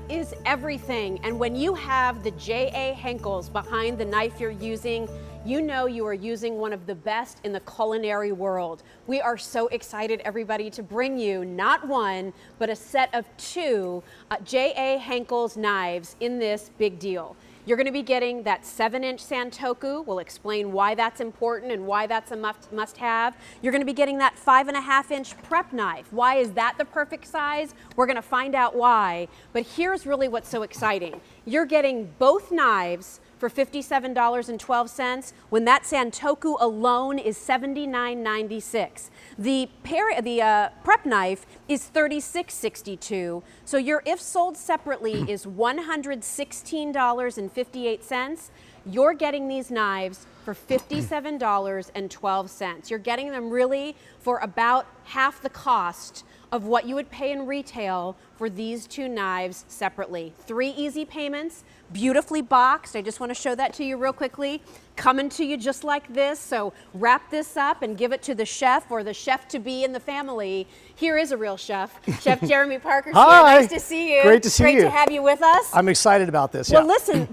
is everything. And when you have the J.A. Henckels behind the knife you're using, you know you are using one of the best in the culinary world. We are so excited, everybody, to bring you not one, but a set of two J.A. Henckels knives in this big deal. You're going to be getting that 7-inch Santoku. We'll explain why that's important and why that's a must-have. You're going to be getting that 5.5-inch prep knife. Why is that the perfect size? We're going to find out why. But here's really what's so exciting. You're getting both knives for $57.12 when that Santoku alone is $79.96. The prep knife is $36.62. So your if sold separately is $116.58. You're getting these knives for $57.12. You're getting them really for about half the cost of what you would pay in retail for these two knives separately. 3 easy payments, beautifully boxed. I just want to show that to you real quickly. Coming to you just like this. So wrap this up and give it to the chef or the chef-to-be in the family. Here is a real chef. Chef Jeremy Parker's here. Nice to see you. Great to see you. Great to have you with us. I'm excited about this. Well, listen,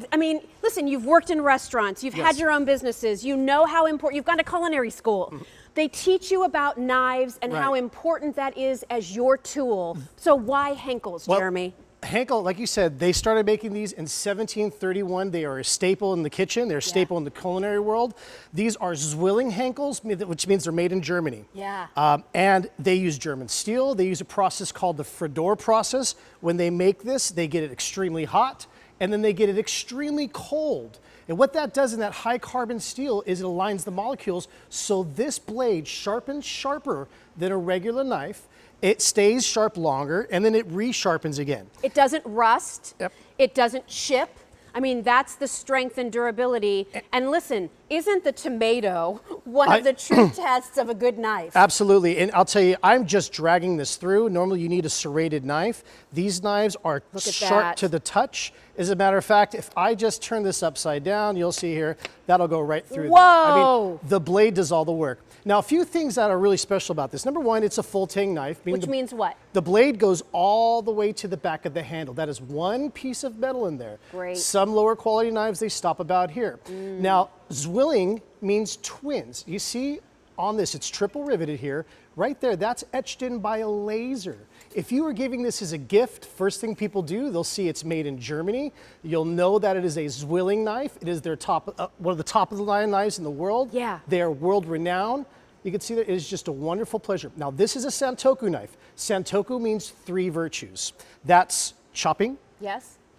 listen, you've worked in restaurants. You've had your own businesses. You know how important, you've gone to culinary school. They teach you about knives and how important that is as your tool. So why Henckels, Jeremy? Henkel, like you said, they started making these in 1731. They are a staple in the kitchen. They're a staple in the culinary world. These are ZWILLING Henckels, which means they're made in Germany. Yeah. And they use German steel. They use a process called the Fredor process. When they make this, they get it extremely hot, and then they get it extremely cold. And what that does in that high carbon steel is it aligns the molecules so this blade sharpens sharper than a regular knife. It stays sharp longer, and then it resharpens again. It doesn't rust. Yep. It doesn't chip. I mean, that's the strength and durability. And listen, isn't the tomato one of the true tests of a good knife? Absolutely, and I'll tell you, I'm just dragging this through. Normally you need a serrated knife. These knives are sharp to the touch. As a matter of fact, if I just turn this upside down, you'll see here, that'll go right through. Whoa! I mean, the blade does all the work. Now, a few things that are really special about this. Number one, it's a full tang knife. Which means what? The blade goes all the way to the back of the handle. That is one piece of metal in there. Great. Some lower quality knives, they stop about here. Now, ZWILLING means twins. You see on this, it's triple riveted here. Right there, that's etched in by a laser. If you were giving this as a gift, first thing people do, they'll see it's made in Germany. You'll know that it is a ZWILLING knife. It is their one of the top of the line knives in the world. Yeah. They are world renowned. You can see that it is just a wonderful pleasure. Now, this is a Santoku knife. Santoku means 3 virtues. That's chopping,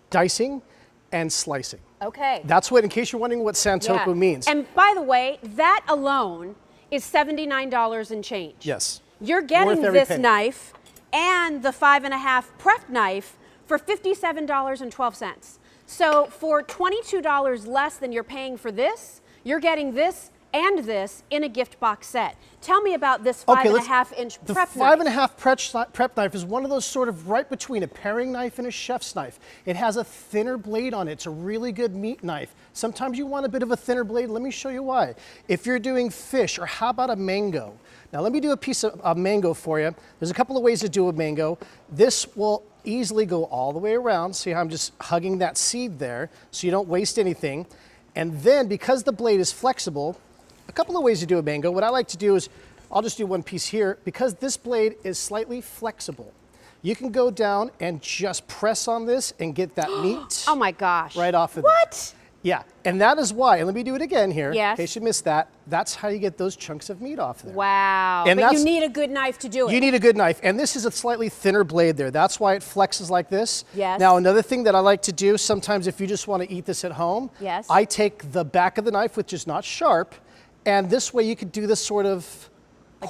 dicing, and slicing. Okay. That's what, in case you're wondering what Santoku means. And by the way, that alone is $79 and change. Yes. You're getting this knife and the 5.5 prep knife for $57.12. So for $22 less than you're paying for this, you're getting this and this in a gift box set. Tell me about this 5.5-inch prep knife. The 5.5 prep knife is one of those sort of right between a paring knife and a chef's knife. It has a thinner blade on it. It's a really good meat knife. Sometimes you want a bit of a thinner blade. Let me show you why. If you're doing fish, or how about a mango? Now let me do a piece of a mango for you. There's a couple of ways to do a mango. This will easily go all the way around. See how I'm just hugging that seed there so you don't waste anything. And then because the blade is flexible, a couple of ways to do a mango. What I like to do is, I'll just do one piece here. Because this blade is slightly flexible, you can go down and just press on this and get that meat. Oh my gosh. Right off of What? Yeah, and that is why, and let me do it again here, yes, in case you missed that. That's how you get those chunks of meat off there. Wow, and but you need a good knife to do it. You need a good knife, and this is a slightly thinner blade there. That's why it flexes like this. Yes. Now, another thing that I like to do, sometimes if you just want to eat this at home, yes, I take the back of the knife, which is not sharp, and this way you could do this sort of like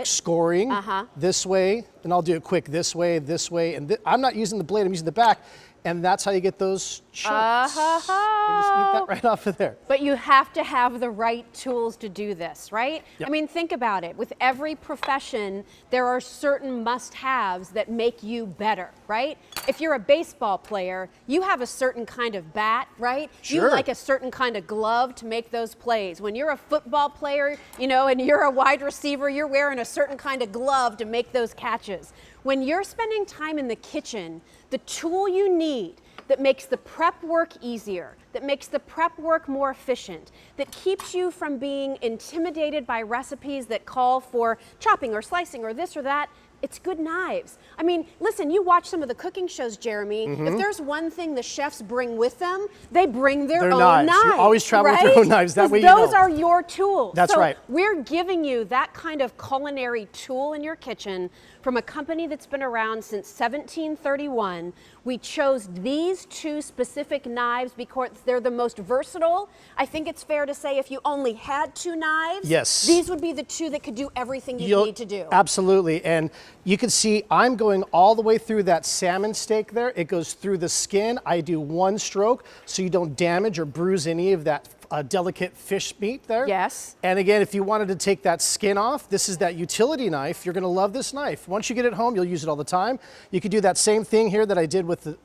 scoring this way, and I'll do it quick this way, and I'm not using the blade, I'm using the back. And that's how you get those chunks. You just eat that right off of there. But you have to have the right tools to do this, right? Yep. I mean, think about it. With every profession, there are certain must-haves that make you better, right? If you're a baseball player, you have a certain kind of bat, right? Sure. You like a certain kind of glove to make those plays. When you're a football player, you know, and you're a wide receiver, you're wearing a certain kind of glove to make those catches. challenges. When you're spending time in the kitchen, the tool you need that makes the prep work easier, that makes the prep work more efficient, that keeps you from being intimidated by recipes that call for chopping or slicing or this or that, it's good knives. I mean, listen, you watch some of the cooking shows, Jeremy. If there's one thing the chefs bring with them, they bring their own knives. You always travel with your own knives. That way you those know. are your tools. That's right. We're giving you that kind of culinary tool in your kitchen from a company that's been around since 1731. We chose these two specific knives because they're the most versatile. I think it's fair to say if you only had two knives, yes, these would be the two that could do everything you need to do. Absolutely. And you can see I'm going all the way through that salmon steak there. It goes through the skin. I do one stroke so you don't damage or bruise any of that delicate fish meat there. Yes. And again, if you wanted to take that skin off, this is that utility knife. You're going to love this knife. Once you get it home, you'll use it all the time. You could do that same thing here that I did with the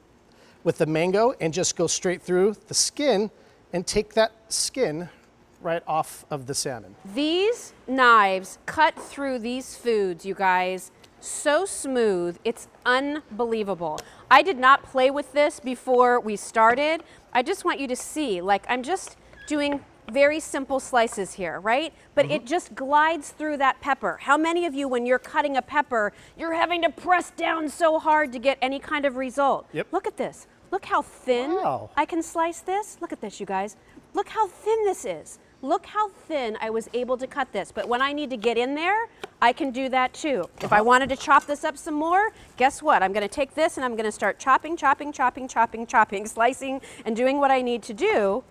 mango and just go straight through the skin and take that skin right off of the salmon. These knives cut through these foods, you guys, so smooth, it's unbelievable. I did not play with this before we started. I just want you to see, like I'm just doing very simple slices here, right? But it just glides through that pepper. How many of you, when you're cutting a pepper, you're having to press down so hard to get any kind of result? Yep. Look at this. Look how thin I can slice this. Look at this, you guys. Look how thin this is. Look how thin I was able to cut this. But when I need to get in there, I can do that too. If I wanted to chop this up some more, guess what? I'm gonna take this and I'm gonna start chopping, slicing, and doing what I need to do.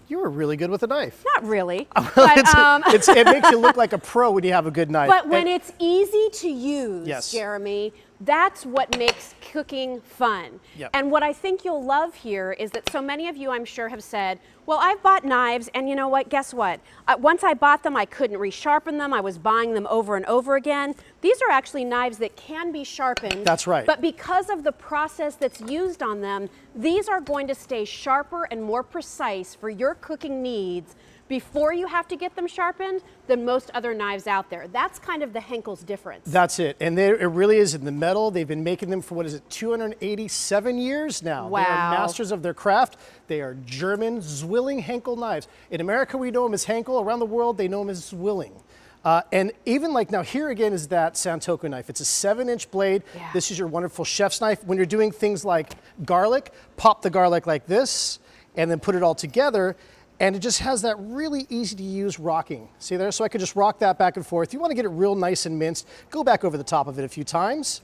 You were really good with a knife. Not really. But, it makes you look like a pro when you have a good knife. But when it's easy to use, yes, Jeremy, that's what makes cooking fun. Yep. And what I think you'll love here is that so many of you, I'm sure, have said, well, I've bought knives, and you know what, guess what? Once I bought them, I couldn't resharpen them. I was buying them over and over again. These are actually knives that can be sharpened. That's right. But because of the process that's used on them, these are going to stay sharper and more precise for your cooking needs before you have to get them sharpened than most other knives out there. That's kind of the Henckels difference. That's it. And it really is in the metal. They've been making them for, what is it, 287 years now. Wow. They are masters of their craft. They are German Zwilling Henkel knives. In America, we know them as Henkel. Around the world, they know them as Zwilling. And even like now, here again is that Santoku knife. It's a 7-inch blade. Yeah. This is your wonderful chef's knife. When you're doing things like garlic, pop the garlic like this, and then put it all together. And it just has that really easy to use rocking. See there? So I could just rock that back and forth. You want to get it real nice and minced, go back over the top of it a few times.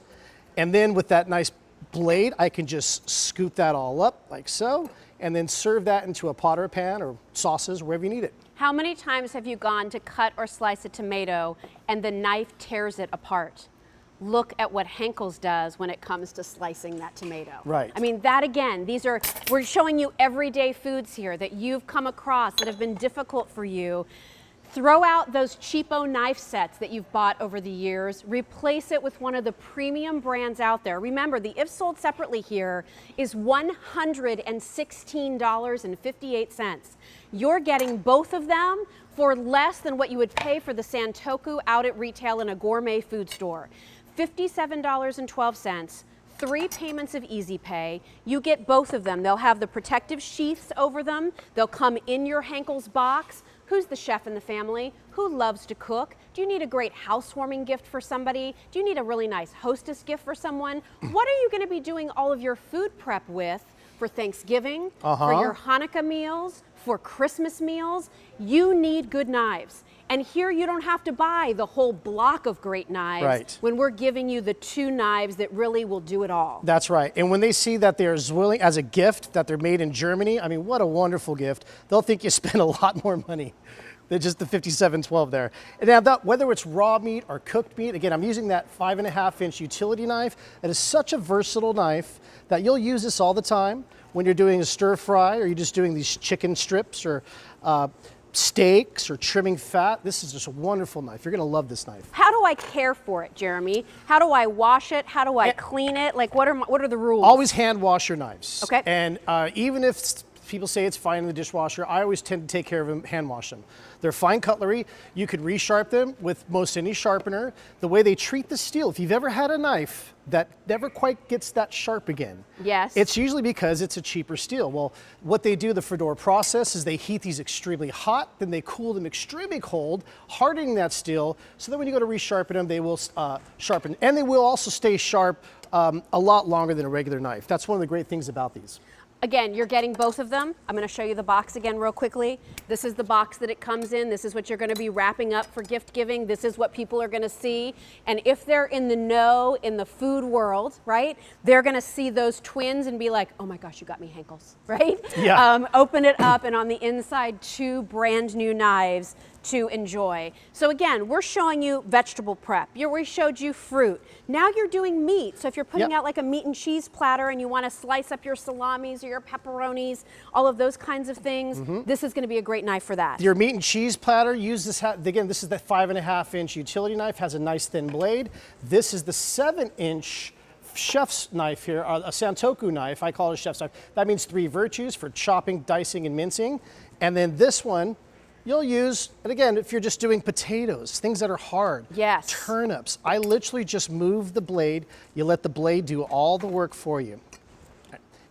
And then with that nice blade, I can just scoop that all up like so, and then serve that into a pot or a pan or sauces, wherever you need it. How many times have you gone to cut or slice a tomato and the knife tears it apart? Look at what Henckels does when it comes to slicing that tomato. Right. I mean, that again, we're showing you everyday foods here that you've come across that have been difficult for you. Throw out those cheapo knife sets that you've bought over the years. Replace it with one of the premium brands out there. Remember, the if sold separately here is $116.58. You're getting both of them for less than what you would pay for the Santoku out at retail in a gourmet food store. $57.12. 3 payments of Easy Pay. You get both of them. They'll have the protective sheaths over them. They'll come in your Henckels box. Who's the chef in the family? Who loves to cook? Do you need a great housewarming gift for somebody? Do you need a really nice hostess gift for someone? What are you going to be doing all of your food prep with for Thanksgiving, for your Hanukkah meals, for Christmas meals? You need good knives. And here you don't have to buy the whole block of great knives when we're giving you the 2 knives that really will do it all. That's right. And when they see that they're Zwilling as a gift, that they're made in Germany, I mean, what a wonderful gift. They'll think you spend a lot more money than just the $57.12 there. And now whether it's raw meat or cooked meat, again, I'm using that 5.5-inch utility knife. It is such a versatile knife that you'll use this all the time when you're doing a stir fry or you're just doing these chicken strips or steaks or trimming fat. This is just a wonderful knife. You're going to love this knife. How do I care for it, Jeremy? How do I wash it? How do I clean it? Like, what are the rules? Always hand wash your knives. Okay. And even if People say it's fine in the dishwasher. I always tend to take care of them, hand wash them. They're fine cutlery. You could resharp them with most any sharpener. The way they treat the steel, if you've ever had a knife that never quite gets that sharp again, yes, it's usually because it's a cheaper steel. Well, what they do, the Fedora process, is they heat these extremely hot, then they cool them extremely cold, hardening that steel, so that when you go to resharpen them, they will sharpen. And they will also stay sharp a lot longer than a regular knife. That's one of the great things about these. Again, you're getting both of them. I'm going to show you the box again real quickly. This is the box that it comes in. This is what you're going to be wrapping up for gift giving. This is what people are going to see. And if they're in the know in the food world, right, they're going to see those twins and be like, oh my gosh, you got me Henckels, right? Yeah. Open it up, and on the inside, 2 brand new knives to enjoy. So again, we're showing you vegetable prep. We showed you fruit. Now you're doing meat. So if you're putting out like a meat and cheese platter and you want to slice up your salamis or your pepperonis, all of those kinds of things, this is going to be a great knife for that. Your meat and cheese platter, use this, again, this is the 5.5-inch utility knife, has a nice thin blade. This is the 7-inch chef's knife here, a Santoku knife. I call it a chef's knife. That means 3 virtues for chopping, dicing, and mincing. And then this one, you'll use, and again, if you're just doing potatoes, things that are hard, yes, turnips, I literally just move the blade. You let the blade do all the work for you.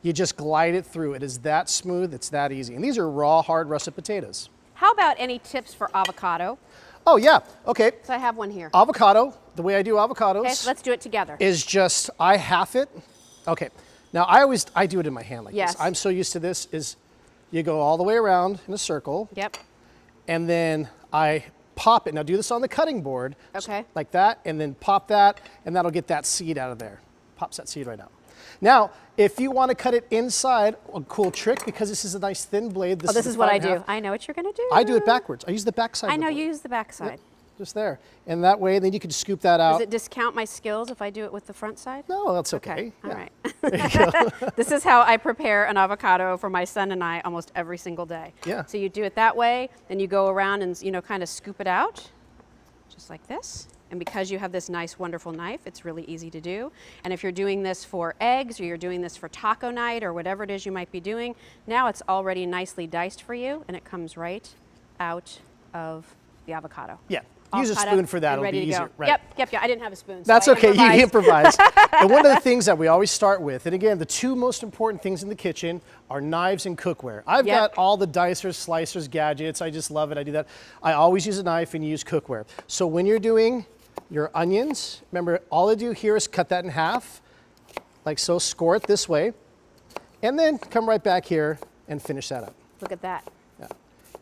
You just glide it through. It is that smooth, it's that easy. And these are raw, hard, russet potatoes. How about any tips for avocado? Oh yeah, okay. So I have one here. Avocado, the way I do avocados. Okay, so let's do it together. Is just, I half it. Okay, now I do it in my hand like this. I'm so used to this, is you go all the way around in a circle. Yep. And then I pop it. Now do this on the cutting board. Okay. Like that, and then pop that, and that'll get that seed out of there. Pops that seed right out. Now, if you want to cut it inside, a cool trick, because this is a nice thin blade. This is what I do. I know what you're going to do. I do it backwards. I use the back side. I know you use the back side. Yep. Just there. And that way, then you can scoop that out. Does it discount my skills if I do it with the front side? No, that's okay. All yeah. right. There you go. This is how I prepare an avocado for my son and I almost every single day. Yeah. So you do it that way, then you go around and, you know, kind of scoop it out, just like this. And because you have this nice, wonderful knife, it's really easy to do. And if you're doing this for eggs, or you're doing this for taco night, or whatever it is you might be doing, now it's already nicely diced for you, and it comes right out of the avocado. Yeah. Use a spoon for that, it'll be easier. Right. Yep, I didn't have a spoon. So That's I okay, you improvised. improvise. And one of the things that we always start with, and again, the 2 most important things in the kitchen are knives and cookware. I've got all the dicers, slicers, gadgets. I just love it, I do that. I always use a knife and use cookware. So when you're doing your onions, remember, all I do here is cut that in half, like so, score it this way, and then come right back here and finish that up. Look at that.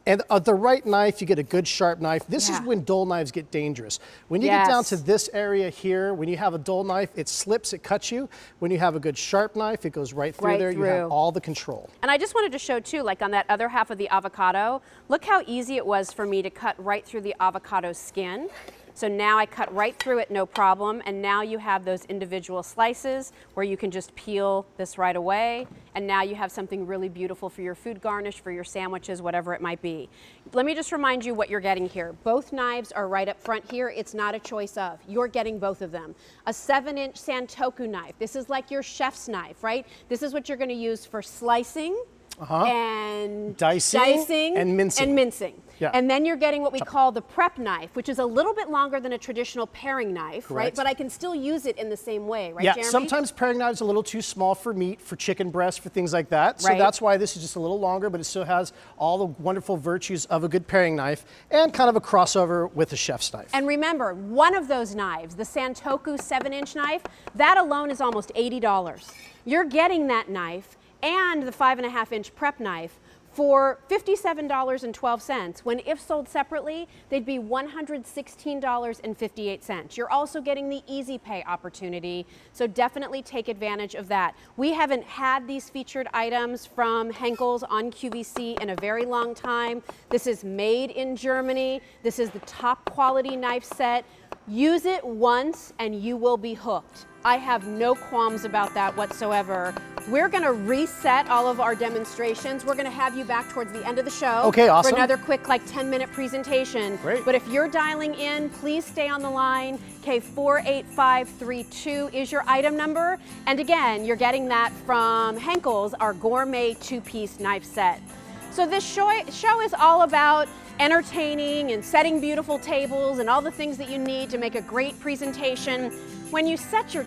And the right knife, you get a good sharp knife. This is when dull knives get dangerous. When you get down to this area here, when you have a dull knife, it slips, it cuts you. When you have a good sharp knife, it goes right through there. You have all the control. And I just wanted to show too, like on that other half of the avocado, look how easy it was for me to cut right through the avocado skin. So now I cut right through it, no problem, and now you have those individual slices where you can just peel this right away, and now you have something really beautiful for your food garnish, for your sandwiches, whatever it might be. Let me just remind you what you're getting here. Both knives are right up front here. It's not a choice of. You're getting both of them. A 7-inch Santoku knife. This is like your chef's knife, right? This is what you're going to use for slicing and dicing and mincing. Yeah. And then you're getting what we call the prep knife, which is a little bit longer than a traditional paring knife, right? But I can still use it in the same way, right, Jeremy? Sometimes paring knives are a little too small for meat, for chicken breast, for things like that. So that's why this is just a little longer, but it still has all the wonderful virtues of a good paring knife and kind of a crossover with a chef's knife. And remember, one of those knives, the Santoku 7-inch knife, that alone is almost $80. You're getting that knife and the 5.5-inch prep knife for $57.12, when if sold separately, they'd be $116.58. You're also getting the easy pay opportunity, so definitely take advantage of that. We haven't had these featured items from Henckels on QVC in a very long time. This is made in Germany. This is the top quality knife set. Use it once and you will be hooked. I have no qualms about that whatsoever. We're gonna reset all of our demonstrations. We're gonna have you back towards the end of the show. Okay, awesome. For another quick, like 10-minute presentation. Great. But if you're dialing in, please stay on the line. Okay, 48532 is your item number. And again, you're getting that from Henckels, our gourmet 2-piece knife set. So this show is all about entertaining and setting beautiful tables and all the things that you need to make a great presentation. When you set your